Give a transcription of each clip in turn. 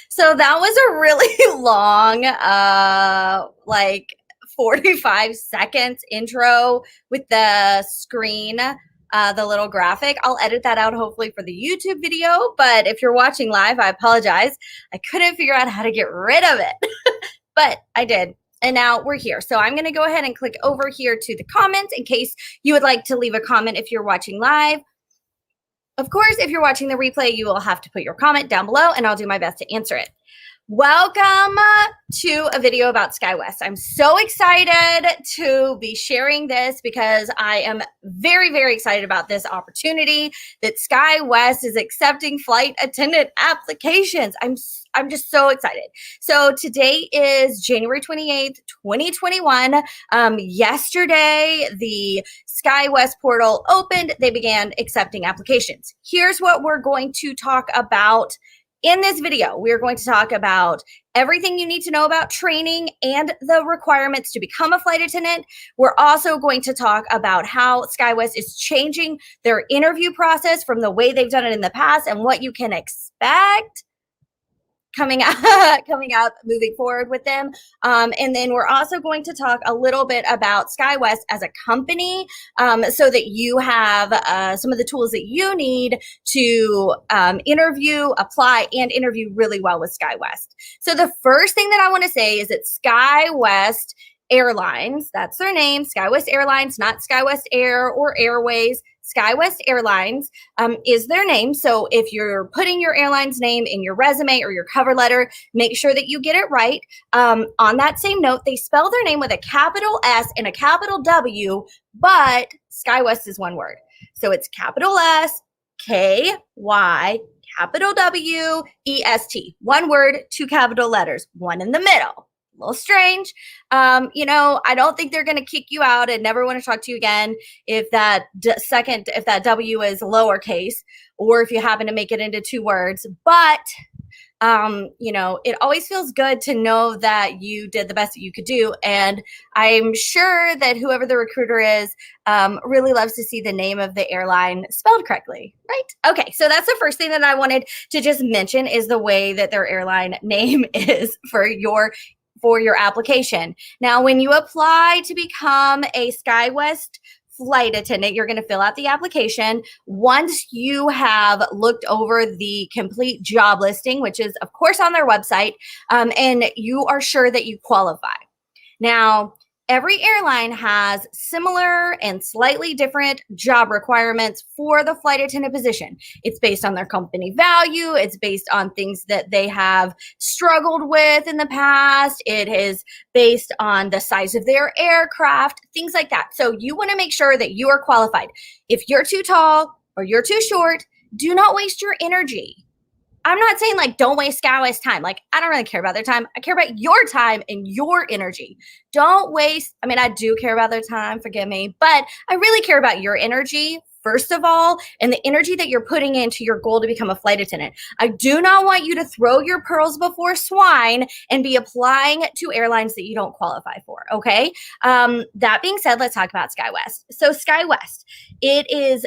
So that was a really long, like 45 seconds intro with the screen, the little graphic. I'll edit that out hopefully for the YouTube video, but if you're watching live, I apologize. I couldn't figure out how to get rid of it, but I did. And now we're here. So I'm going to go ahead and click over here to the comments in case you would like to leave a comment if you're watching live. Of course, if you're watching the replay, you will have to put your comment down below and I'll do my best to answer it. Welcome to a video about SkyWest. I'm so excited to be sharing this because I am very, very excited about this opportunity that SkyWest is accepting flight attendant applications. I'm just so excited. So today is January 28th, 2021. Yesterday, the SkyWest portal opened. They began accepting applications. Here's what we're going to talk about in this video. We're going to talk about everything you need to know about training and the requirements to become a flight attendant. We're also going to talk about how SkyWest is changing their interview process from the way they've done it in the past and what you can expect coming out moving forward with them. And then we're also going to talk a little bit about SkyWest as a company, so that you have some of the tools that you need to interview, apply, and interview really well with SkyWest. So the first thing that I want to say is that SkyWest Airlines, that's their name, SkyWest Airlines, not SkyWest Air or Airways. SkyWest Airlines is their name. So if you're putting your airline's name in your resume or your cover letter, make sure that you get it right. On that same note, they spell their name with a capital S and a capital W, but SkyWest is one word. So it's capital S, K-Y, capital W-E-S-T. One word, two capital letters, one in the middle. A little strange. I don't think they're going to kick you out and never want to talk to you again if that W is lowercase or if you happen to make it into two words. But, it always feels good to know that you did the best that you could do. And I'm sure that whoever the recruiter is really loves to see the name of the airline spelled correctly, right? Okay, so that's the first thing that I wanted to just mention is the way that their airline name is for your application. Now, when you apply to become a SkyWest flight attendant, you're going to fill out the application. Once you have looked over the complete job listing, which is, of course, on their website, and you are sure that you qualify. Now, every airline has similar and slightly different job requirements for the flight attendant position. It's based on their company value. It's based on things that they have struggled with in the past. It is based on the size of their aircraft, things like that. So you want to make sure that you are qualified. If you're too tall or you're too short, do not waste your energy. I'm not saying don't waste SkyWest time. I don't really care about their time. I care about your time and your energy. Don't waste, I do care about their time, forgive me, but I really care about your energy, first of all, and the energy that you're putting into your goal to become a flight attendant. I do not want you to throw your pearls before swine and be applying to airlines that you don't qualify for, okay? That being said, let's talk about SkyWest. So SkyWest, it is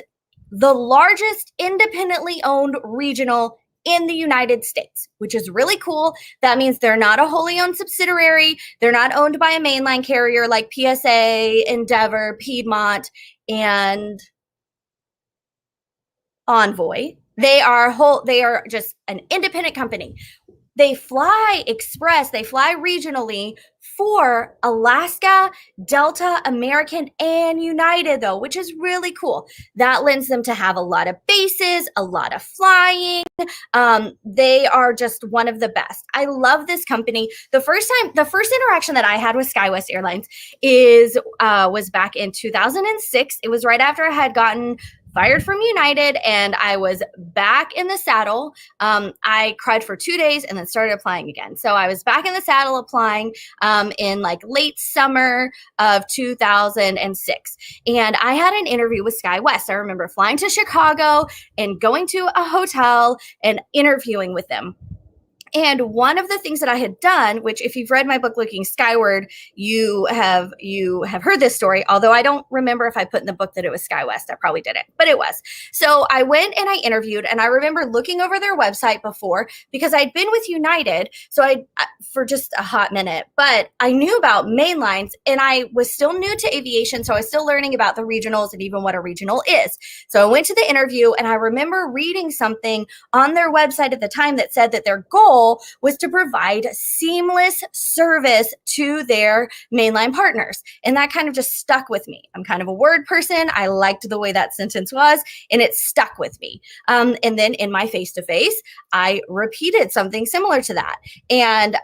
the largest independently owned regional in the United States, which is really cool. That means they're not a wholly owned subsidiary. They're not owned by a mainline carrier like PSA, Endeavor, Piedmont, and Envoy. They are just an independent company. They fly express, they fly regionally for Alaska, Delta, American, and United, though, which is really cool. That lends them to have a lot of bases, a lot of flying. They are just one of the best. I love this company. The first interaction that I had with SkyWest Airlines was back in 2006. It was right after I had gotten fired from United and I was back in the saddle. I cried for 2 days and then started applying again. So I was back in the saddle applying in late summer of 2006. And I had an interview with SkyWest. I remember flying to Chicago and going to a hotel and interviewing with them. And one of the things that I had done, which if you've read my book Looking Skyward, you have heard this story, although I don't remember if I put in the book that it was SkyWest. I probably didn't, but it was. So I went and I interviewed, and I remember looking over their website before because I'd been with United, so I for just a hot minute, but I knew about mainlines, and I was still new to aviation, so I was still learning about the regionals and even what a regional is. So I went to the interview, and I remember reading something on their website at the time that said that their goal was to provide seamless service to their mainline partners. And that kind of just stuck with me. I'm kind of a word person. I liked the way that sentence was, and it stuck with me. And then in my face-to-face, I repeated something similar to that. And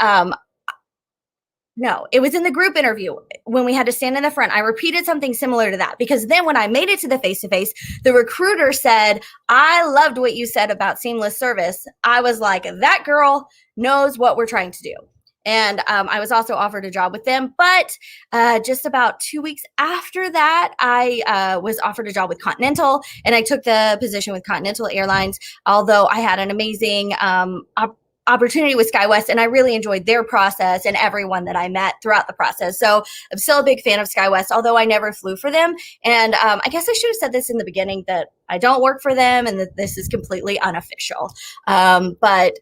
no, it was in the group interview when we had to stand in the front. I repeated something similar to that because then when I made it to the face-to-face, the recruiter said, I loved what you said about seamless service. I was like, that girl knows what we're trying to do. And I was also offered a job with them. But just about 2 weeks after that, I was offered a job with Continental, and I took the position with Continental Airlines, although I had an amazing opportunity with SkyWest, and I really enjoyed their process and everyone that I met throughout the process. So I'm still a big fan of SkyWest, although I never flew for them. And I guess I should have said this in the beginning that I don't work for them and that this is completely unofficial. But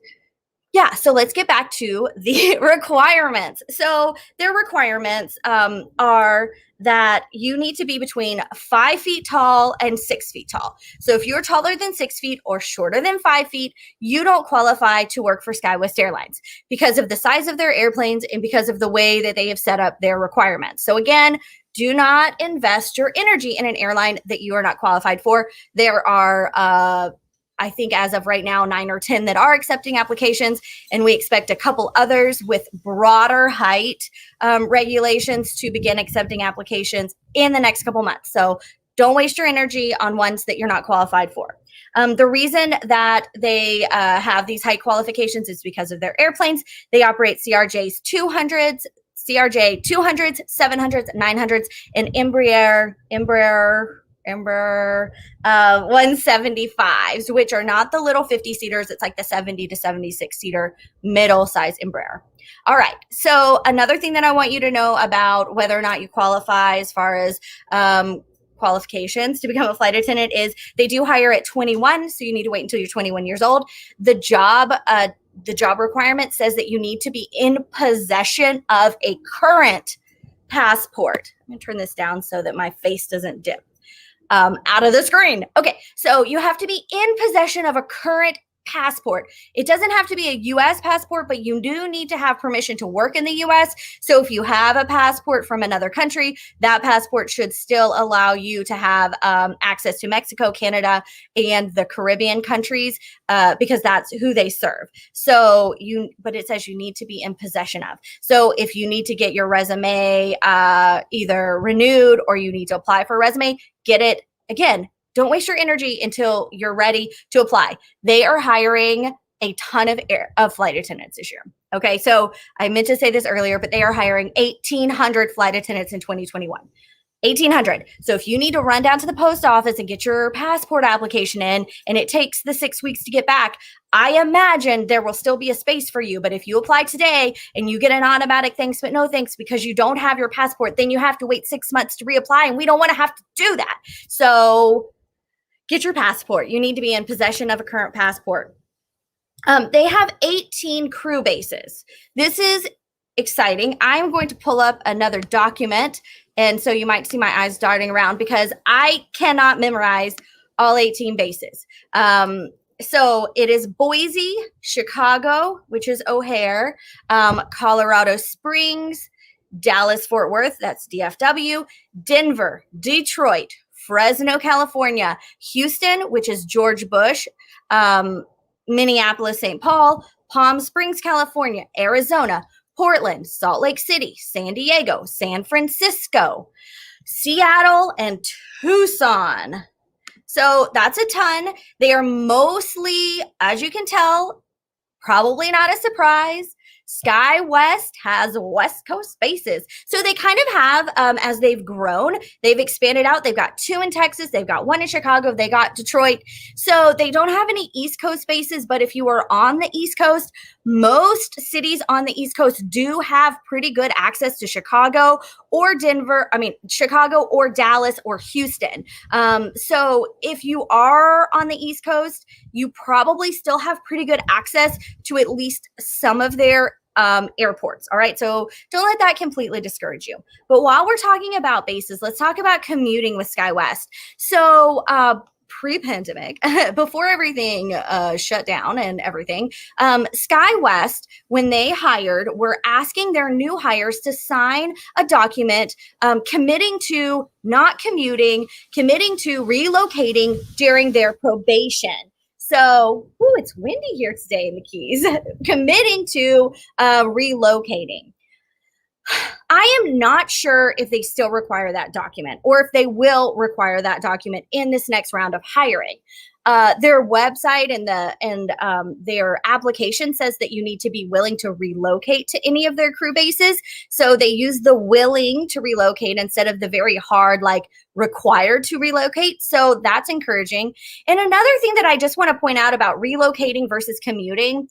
yeah, so let's get back to the requirements. So their requirements are that you need to be between 5 feet tall and 6 feet tall. So if you're taller than 6 feet or shorter than 5 feet, you don't qualify to work for SkyWest Airlines because of the size of their airplanes and because of the way that they have set up their requirements. So again, do not invest your energy in an airline that you are not qualified for. There are I think as of right now, 9 or 10 that are accepting applications, and we expect a couple others with broader height regulations to begin accepting applications in the next couple months. So don't waste your energy on ones that you're not qualified for. The reason that they have these height qualifications is because of their airplanes. They operate CRJ 200s, 700s, 900s, and Embraer 175s, which are not the little 50 seaters. It's like the 70 to 76 seater middle size Embraer. All right. So another thing that I want you to know about whether or not you qualify as far as qualifications to become a flight attendant is they do hire at 21. So you need to wait until you're 21 years old. The job requirement says that you need to be in possession of a current passport. I'm going to turn this down so that my face doesn't dip out of the screen. Okay, so you have to be in possession of a current passport. It doesn't have to be a U.S. passport, but you do need to have permission to work in the U.S. So if you have a passport from another country, that passport should still allow you to have access to Mexico, Canada, and the Caribbean countries because that's who they serve. So but it says you need to be in possession of. So if you need to get your resume either renewed or you need to apply for a resume, get it. Again, don't waste your energy until you're ready to apply. They are hiring a ton of flight attendants this year. Okay, so I meant to say this earlier, but they are hiring 1,800 flight attendants in 2021. 1,800. So if you need to run down to the post office and get your passport application in, and it takes the 6 weeks to get back, I imagine there will still be a space for you. But if you apply today and you get an automatic thanks, but no thanks because you don't have your passport, then you have to wait 6 months to reapply, and we don't want to have to do that. So get your passport. You need to be in possession of a current passport. They have 18 crew bases. This is exciting. I'm going to pull up another document, and so you might see my eyes darting around because I cannot memorize all 18 bases. So it is Boise, Chicago, which is O'Hare, Colorado Springs, Dallas, Fort Worth, that's DFW, Denver, Detroit, Fresno, California, Houston, which is George Bush, Minneapolis, St. Paul, Palm Springs, California, Arizona, Portland, Salt Lake City, San Diego, San Francisco, Seattle, and Tucson. So that's a ton. They are mostly, as you can tell, probably not a surprise, SkyWest has West Coast bases. So they kind of have, as they've grown, they've expanded out. They've got 2 in Texas. They've got 1 in Chicago. They got Detroit. So they don't have any East Coast bases, but if you are on the East Coast, most cities on the East Coast do have pretty good access to Chicago or Chicago or Dallas or Houston. So if you are on the East Coast, you probably still have pretty good access to at least some of their airports. All right. So don't let that completely discourage you. But while we're talking about bases, let's talk about commuting with SkyWest. So, pre-pandemic, before everything shut down and everything, SkyWest, when they hired, were asking their new hires to sign a document committing to not commuting, committing to relocating during their probation. So, it's windy here today in the Keys. Committing to relocating. I am not sure if they still require that document or if they will require that document in this next round of hiring. Their website and their application says that you need to be willing to relocate to any of their crew bases. So they use the willing to relocate instead of the very hard, like required to relocate. So that's encouraging. And another thing that I just want to point out about relocating versus commuting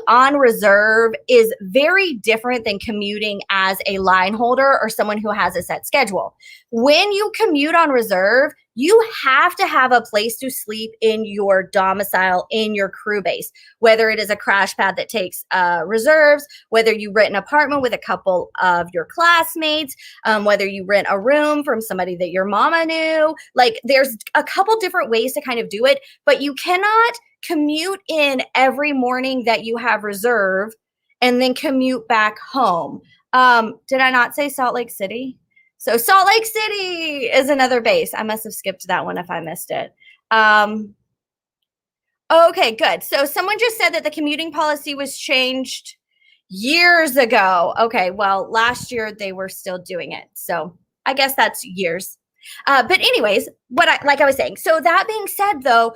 on reserve is very different than commuting as a line holder or someone who has a set schedule. When you commute on reserve, you have to have a place to sleep in your domicile, in your crew base, whether it is a crash pad that takes reserves, whether you rent an apartment with a couple of your classmates, whether you rent a room from somebody that your mama knew. Like, there's a couple different ways to kind of do it, but you cannot commute in every morning that you have reserve and then commute back home. Did I not say Salt Lake City? So Salt Lake City is another base. I must have skipped that one if I missed it. Okay, good. So someone just said that the commuting policy was changed years ago. Okay, well, last year they were still doing it. So I guess that's years. But anyways, like I was saying, so that being said, though,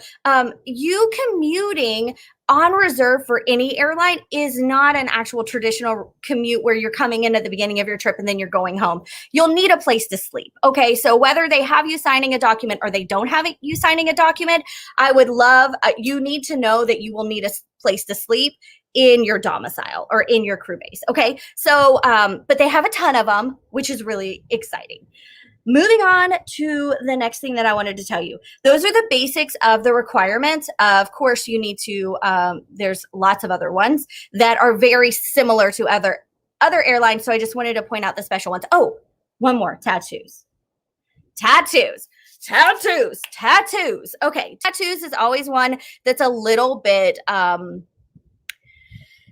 you commuting on reserve for any airline is not an actual traditional commute where you're coming in at the beginning of your trip and then you're going home. You'll need a place to sleep. Okay, so whether they have you signing a document or they don't have you signing a document, I would love, you need to know that you will need a place to sleep in your domicile or in your crew base. Okay, so, but they have a ton of them, which is really exciting. Moving on to the next thing that I wanted to tell you. Those are the basics of the requirements. Of course, you need to, there's lots of other ones that are very similar to other airlines. So I just wanted to point out the special ones. Oh, one more, tattoos. Tattoos. Okay, tattoos is always one that's a little bit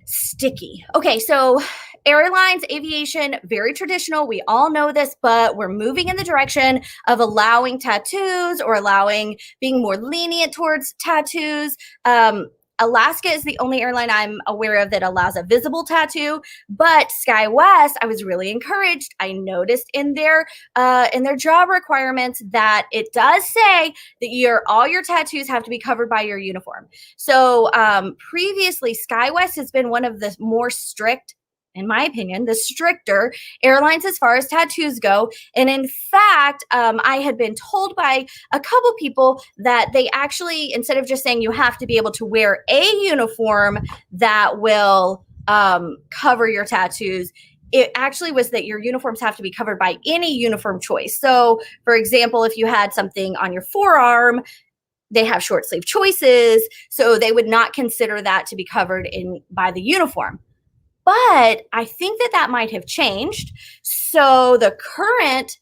sticky. Okay, so airlines, aviation, very traditional. We all know this, but we're moving in the direction of allowing tattoos or being more lenient towards tattoos. Alaska is the only airline I'm aware of that allows a visible tattoo, but SkyWest, I was really encouraged. I noticed in their job requirements that it does say that all your tattoos have to be covered by your uniform. So previously, SkyWest has been one of the more strict, in my opinion, the stricter airlines as far as tattoos go. And in fact, I had been told by a couple people that they actually, instead of just saying you have to be able to wear a uniform that will cover your tattoos, it actually was that your uniforms have to be covered by any uniform choice. So, for example, if you had something on your forearm, they have short sleeve choices, so they would not consider that to be covered by the uniform. But I think that might have changed. So the current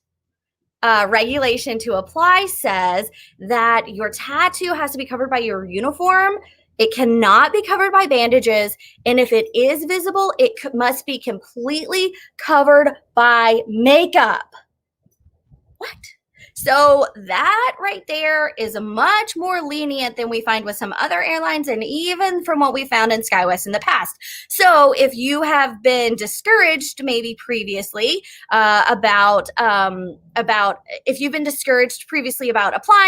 regulation to apply says that your tattoo has to be covered by your uniform. It cannot be covered by bandages. And if it is visible, it must be completely covered by makeup. What? So that right there is much more lenient than we find with some other airlines and even from what we found in SkyWest in the past. So if you have been discouraged maybe previously about applying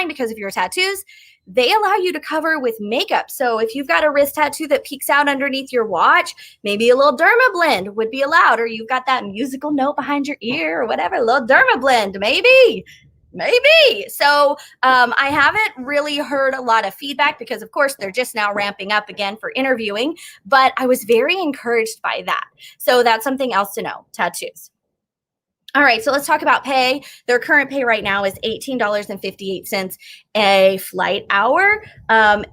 because of your tattoos, they allow you to cover with makeup. So if you've got a wrist tattoo that peeks out underneath your watch, maybe a little derma blend would be allowed, or you've got that musical note behind your ear or whatever, a little derma blend, maybe. So I haven't really heard a lot of feedback because, of course, they're just now ramping up again for interviewing, but I was very encouraged by that. So that's something else to know, tattoos. All right, so let's talk about pay. Their current pay right now is $18.58 a flight hour.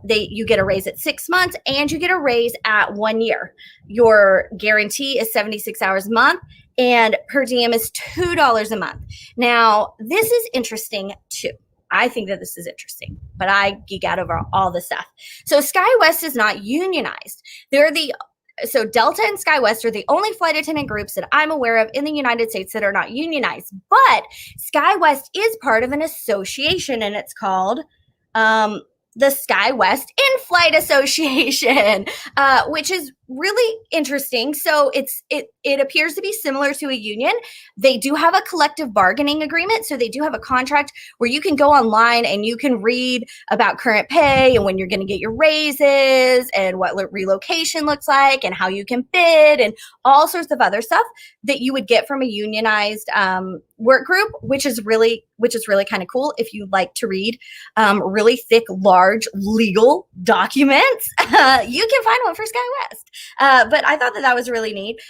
You get a raise at 6 months and you get a raise at 1 year. Your guarantee is 76 hours a month and per diem is $2 a month. Now, this is interesting too. I think that this is interesting, but I geek out over all this stuff. So SkyWest is not unionized. So Delta and SkyWest are the only flight attendant groups that I'm aware of in the United States that are not unionized. But SkyWest is part of an association, and it's called the SkyWest In-Flight Association, which is really interesting. So it appears to be similar to a union. They do have a collective bargaining agreement. So they do have a contract where you can go online and you can read about current pay and when you're going to get your raises and what relocation looks like and how you can bid and all sorts of other stuff that you would get from a unionized work group, which is really kind of cool if you like to read really thick, large legal documents. You can find one for SkyWest. But I thought that was really neat,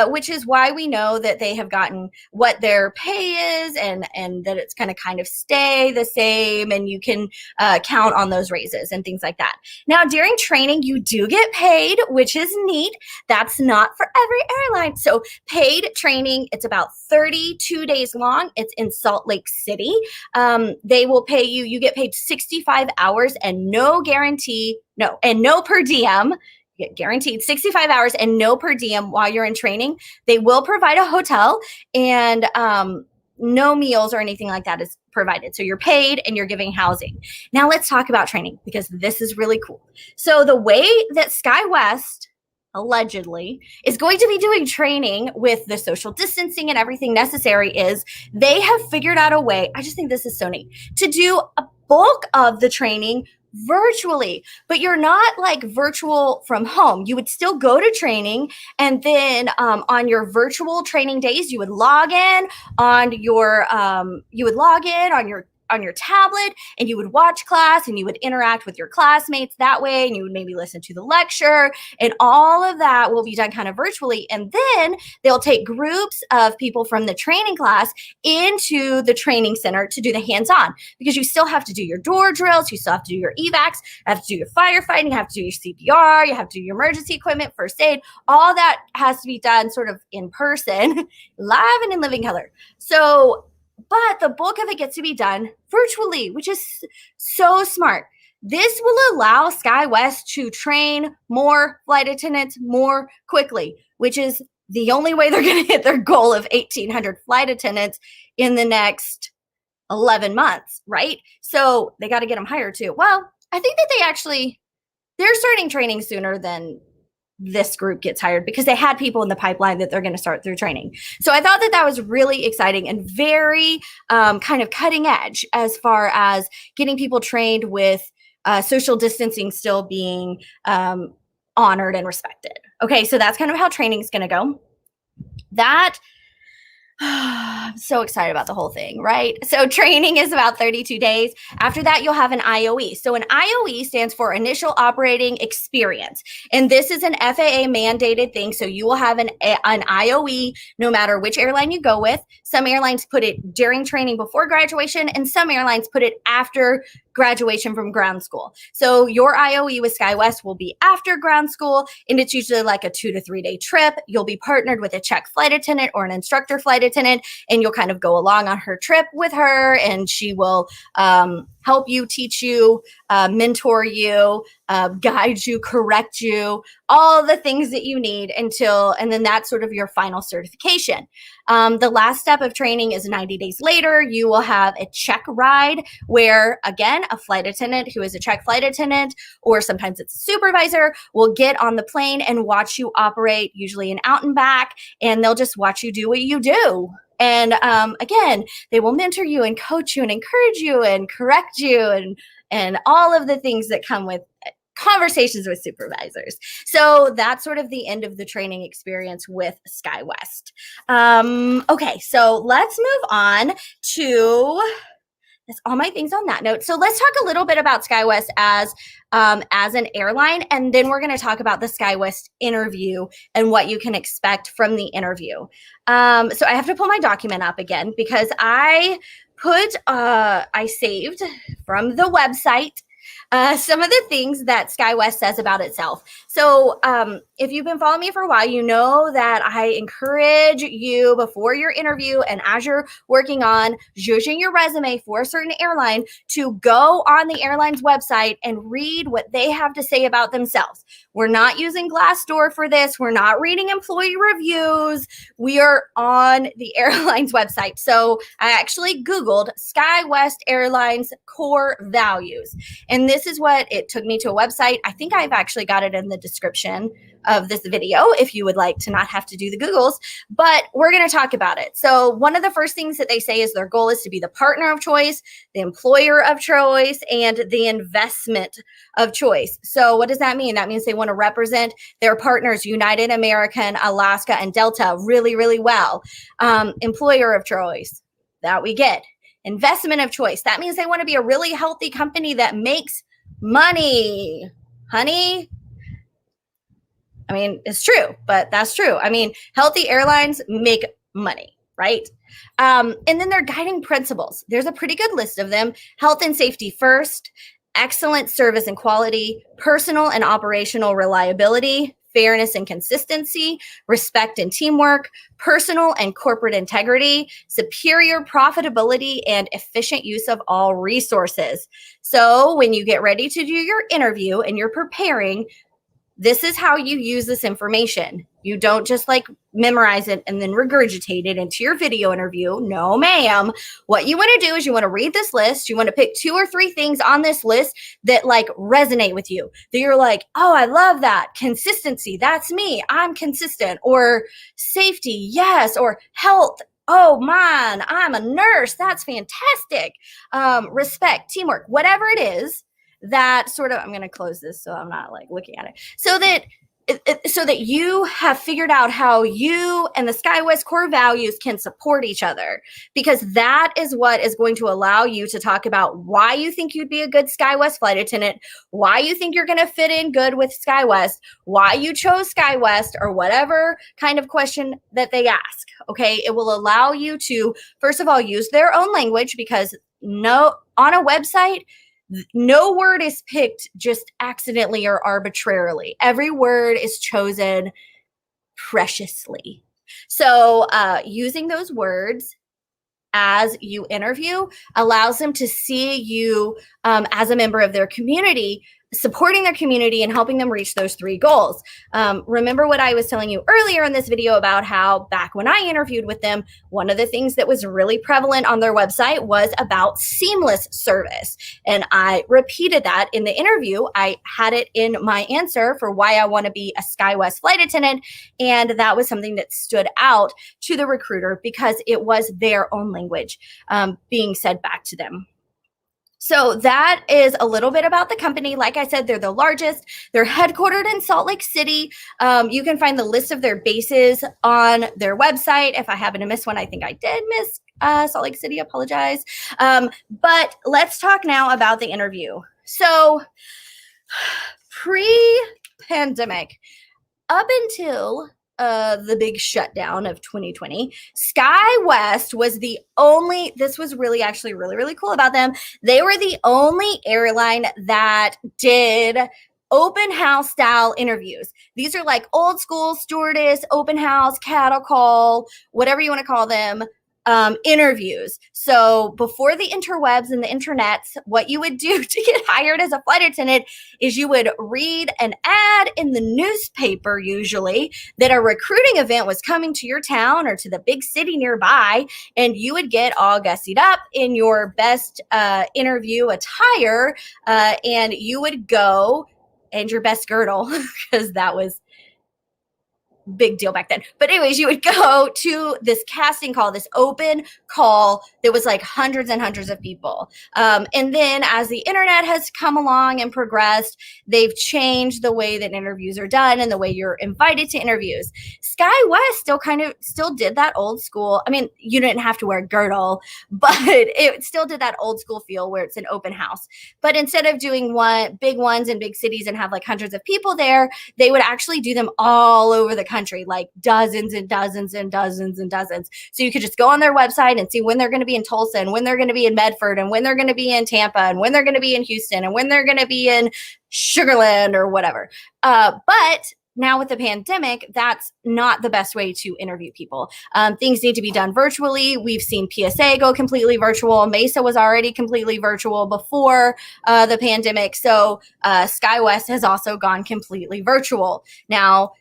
which is why we know that they have gotten what their pay is and that it's going to kind of stay the same and you can count on those raises and things like that. Now, during training, you do get paid, which is neat. That's not for every airline. So paid training, it's about 32 days long. It's in Salt Lake City. They will pay you. You get paid 65 hours and no per diem. You get guaranteed 65 hours and no per diem while you're in training. They will provide a hotel and no meals or anything like that is provided. So you're paid and you're giving housing. Now let's talk about training because this is really cool. So the way that SkyWest allegedly is going to be doing training with the social distancing and everything necessary is they have figured out a way. I just think this is so neat to do a bulk of the training virtually, but you're not like virtual from home. You would still go to training and then on your virtual training days, you would log in on your tablet and you would watch class and you would interact with your classmates that way and you would maybe listen to the lecture and all of that will be done kind of virtually. And then they'll take groups of people from the training class into the training center to do the hands-on because you still have to do your door drills, you still have to do your evacs, you have to do your firefighting, you have to do your CPR, you have to do your emergency equipment, first aid, all that has to be done sort of in person, live and in living color. But the bulk of it gets to be done virtually, which is so smart. This will allow SkyWest to train more flight attendants more quickly, which is the only way they're going to hit their goal of 1,800 flight attendants in the next 11 months, right? So they got to get them hired too. Well, I think that they're starting training sooner than this group gets hired because they had people in the pipeline that they're going to start through training. So I thought that was really exciting and very kind of cutting edge as far as getting people trained with social distancing still being honored and respected. Okay, so that's kind of how training is going to go. I'm so excited about the whole thing, right? So training is about 32 days. After that, you'll have an IOE. So an IOE stands for Initial Operating Experience. And this is an FAA mandated thing. So you will have an IOE no matter which airline you go with. Some airlines put it during training before graduation, and some airlines put it after graduation from ground school. So your IOE with SkyWest will be after ground school, and it's usually like a 2 to 3 day trip. You'll be partnered with a check flight attendant or an instructor flight attendant, and you'll kind of go along on her trip with her, and she will help you, teach you, mentor you, guide you, correct you, all the things that you need and then that's sort of your final certification. The last step of training is 90 days later. You will have a check ride where, again, a flight attendant who is a check flight attendant, or sometimes it's a supervisor, will get on the plane and watch you operate, usually an out and back, and they'll just watch you do what you do. And again, they will mentor you and coach you and encourage you and correct you and and all of the things that come with conversations with supervisors. So that's sort of the end of the training experience with SkyWest. Okay, so let's move on to that's all my things on that note. So let's talk a little bit about SkyWest as an airline, and then we're going to talk about the SkyWest interview and what you can expect from the interview. So I have to pull my document up again because I saved from the website some of the things that SkyWest says about itself. So if you've been following me for a while, you know that I encourage you before your interview and as you're working on judging your resume for a certain airline to go on the airline's website and read what they have to say about themselves. We're not using Glassdoor for this. We're not reading employee reviews. We are on the airline's website. So I actually Googled SkyWest Airlines core values. And this is what it took me to a website. I think I've actually got it in the description of this video if you would like to not have to do the Googles, but we're going to talk about it. So one of the first things that they say is their goal is to be the partner of choice, the employer of choice, and the investment of choice. So what does that mean? That means they want to represent their partners, United, American, Alaska, and Delta really, really well. Employer of choice, that we get. Investment of choice. That means they want to be a really healthy company that makes money. Honey, I mean, it's true, but that's true. I mean, healthy airlines make money, right? And then their guiding principles. There's a pretty good list of them. Health and safety first, excellent service and quality, personal and operational reliability, fairness and consistency, respect and teamwork, personal and corporate integrity, superior profitability, and efficient use of all resources. So when you get ready to do your interview and you're preparing, this is how you use this information. You don't just like memorize it and then regurgitate it into your video interview. No, ma'am. What you want to do is you want to read this list. You want to pick 2 or 3 things on this list that like resonate with you. That you're like, oh, I love that. Consistency. That's me. I'm consistent. Or safety. Yes. Or health. Oh, man, I'm a nurse. That's fantastic. Respect, teamwork, whatever it is. That sort of, I'm going to close this so I'm not like looking at it. So that you have figured out how you and the SkyWest core values can support each other, because that is what is going to allow you to talk about why you think you'd be a good SkyWest flight attendant, why you think you're going to fit in good with SkyWest, why you chose SkyWest, or whatever kind of question that they ask. Okay. It will allow you to, first of all, use their own language, because on a website, no word is picked just accidentally or arbitrarily. Every word is chosen preciously. So using those words as you interview allows them to see you as a member of their community, supporting their community and helping them reach those 3 goals. Remember what I was telling you earlier in this video about how back when I interviewed with them, one of the things that was really prevalent on their website was about seamless service. And I repeated that in the interview. I had it in my answer for why I want to be a SkyWest flight attendant. And that was something that stood out to the recruiter because it was their own language being said back to them. So that is a little bit about the company. Like I said, they're the largest. They're headquartered in Salt Lake City. You can find the list of their bases on their website. If I happen to miss one, I think I did miss Salt Lake City. Apologize. But let's talk now about the interview. So pre-pandemic, up until the big shutdown of 2020, SkyWest was the only, this was really actually really cool about them. They were the only airline that did open house style interviews. These are like old school stewardess, open house, cattle call, whatever you want to call them, interviews. So before the interwebs and the internets, what you would do to get hired as a flight attendant is you would read an ad in the newspaper, usually, that a recruiting event was coming to your town or to the big city nearby, and you would get all gussied up in your best interview attire, and you would go, and your best girdle, because that was big deal back then. But anyways, you would go to this casting call, this open call that was like hundreds and hundreds of people. And then as the internet has come along and progressed, they've changed the way that interviews are done and the way you're invited to interviews. SkyWest still did that old school. I mean, you didn't have to wear a girdle, but it still did that old school feel where it's an open house. But instead of doing big ones in big cities and have like hundreds of people there, they would actually do them all over the country, like dozens and dozens and dozens and dozens. So you could just go on their website and see when they're going to be in Tulsa and when they're going to be in Medford and when they're going to be in Tampa and when they're going to be in Houston and when they're going to be in Sugarland or whatever. But now with the pandemic, that's not the best way to interview people. Things need to be done virtually. We've seen PSA go completely virtual. Mesa was already completely virtual before the pandemic. So SkyWest has also gone completely virtual. Now,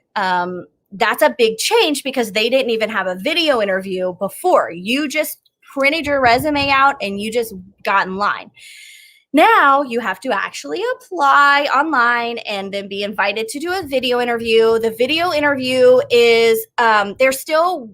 that's a big change because they didn't even have a video interview before. You just printed your resume out and you just got in line. Now you have to actually apply online and then be invited to do a video interview. The video interview is they're still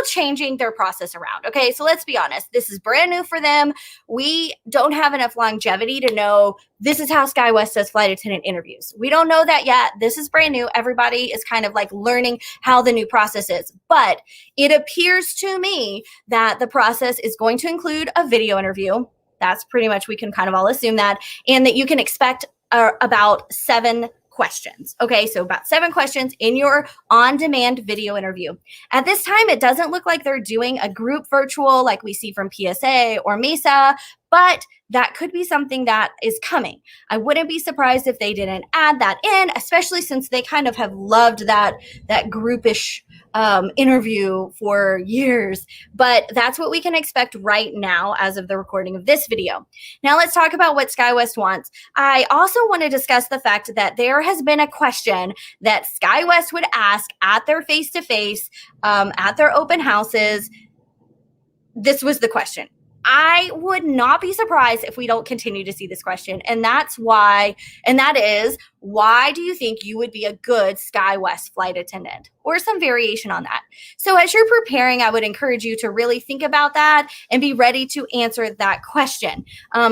changing their process around. Okay, so let's be honest. This is brand new for them. We don't have enough longevity to know this is how SkyWest does flight attendant interviews. We don't know that yet. This is brand new. Everybody is kind of like learning how the new process is. But it appears to me that the process is going to include a video interview. That's pretty much, we can kind of all assume that, and that you can expect about 7 questions. Okay, so about 7 questions in your on-demand video interview. At this time, it doesn't look like they're doing a group virtual like we see from PSA or Mesa, but that could be something that is coming. I wouldn't be surprised if they didn't add that in, especially since they kind of have loved that groupish interview for years. But that's what we can expect right now as of the recording of this video. Now let's talk about what SkyWest wants. I also want to discuss the fact that there has been a question that SkyWest would ask at their face-to-face, at their open houses. This was the question. I would not be surprised if we don't continue to see this question. And that is, why do you think you would be a good SkyWest flight attendant? Or some variation on that. So as you're preparing, I would encourage you to really think about that and be ready to answer that question.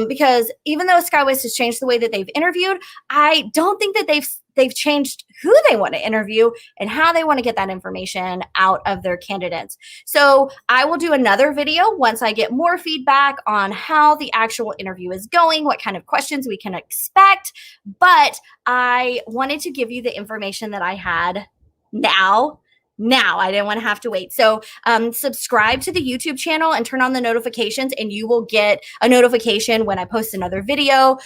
Because even though SkyWest has changed the way that they've interviewed, I don't think that they've changed who they want to interview and how they want to get that information out of their candidates. So I will do another video once I get more feedback on how the actual interview is going, what kind of questions we can expect. But I wanted to give you the information that I had now. I didn't want to have to wait. So subscribe to the YouTube channel and turn on the notifications, and you will get a notification when I post another video,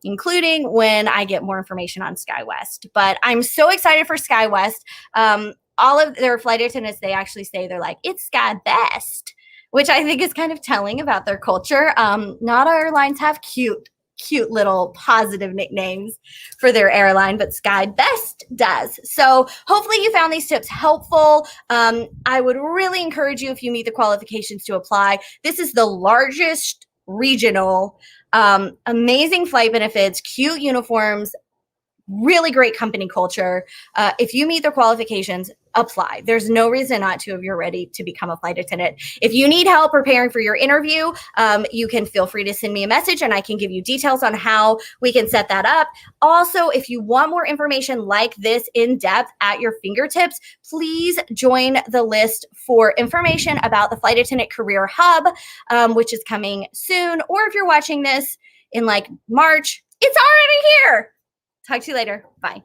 including when I get more information on SkyWest. But I'm so excited for SkyWest. All of their flight attendants, they actually say, they're like, it's SkyBest, which I think is kind of telling about their culture. Not all airlines have cute little positive nicknames for their airline, but SkyBest does. So hopefully you found these tips helpful. I would really encourage you, if you meet the qualifications, to apply. This is the largest regional, amazing flight benefits, cute uniforms, really great company culture. If you meet the qualifications, apply. There's no reason not to if you're ready to become a flight attendant. If you need help preparing for your interview, you can feel free to send me a message and I can give you details on how we can set that up. Also, if you want more information like this in depth at your fingertips, please join the list for information about the Flight Attendant Career Hub, which is coming soon. Or if you're watching this in like March, it's already here. Talk to you later. Bye.